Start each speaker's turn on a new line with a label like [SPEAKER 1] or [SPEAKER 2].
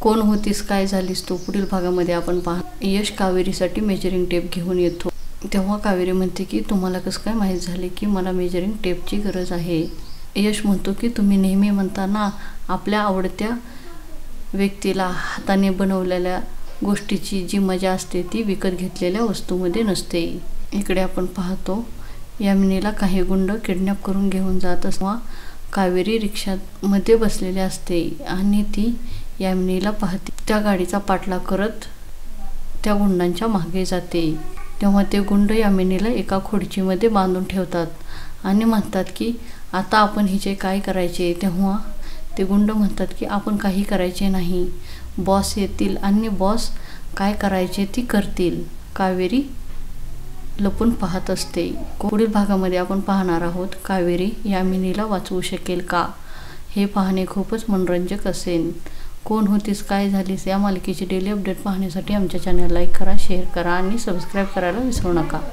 [SPEAKER 1] कोण होतीस काय झालीस तू पुढील भागामध्ये आपण यश कावेरीसाठी मेजरिंग टेप घेऊन येतो। तेव्हा कावेरी म्हणते की तुम्हाला कसं काय माहीत झाले की मला मेजरिंग टेपची गरज आहे। यश म्हणतो की तुम्ही नेहमी म्हणता ना आपल्या आवडत्या व्यक्तीला हाताने बनवलेल्या गोष्टीची जी मजा असते ती विकत घेतलेल्या वस्तूमध्ये नसते। इकडे आपण पाहतो यामिनीला काही गुंड किडनॅप करून घेऊन जात असताना कावेरी रिक्षामध्ये बसलेली असते आणि ती यामिनीला पाहते। त्या गाडीचा पाठलाग करत त्या गुंडांच्या मागे जाते। तेव्हा ते गुंड यामिनीला एका खुर्चीमध्ये बांधून ठेवतात आणि म्हणतात की आता आपण हिचे काय करायचे। तेव्हा ते गुंड म्हणतात की आपण काही करायचे नाही, बॉस येतील आणि बॉस काय करायचे ती करतील। कावेरी लपून पाहत असते। पुढील भागामध्ये आपण पाहणार आहोत कावेरी यामिनीला वाचवू शकेल का, हे पाहणे खूपच मनोरंजक असेल। कोण होतीस काय झालीस या मालिकेची डेली अपडेट पाहण्यासाठी आमच्या चॅनल लाईक करा, शेअर करा आणि सबस्क्राईब करायला विसरू नका।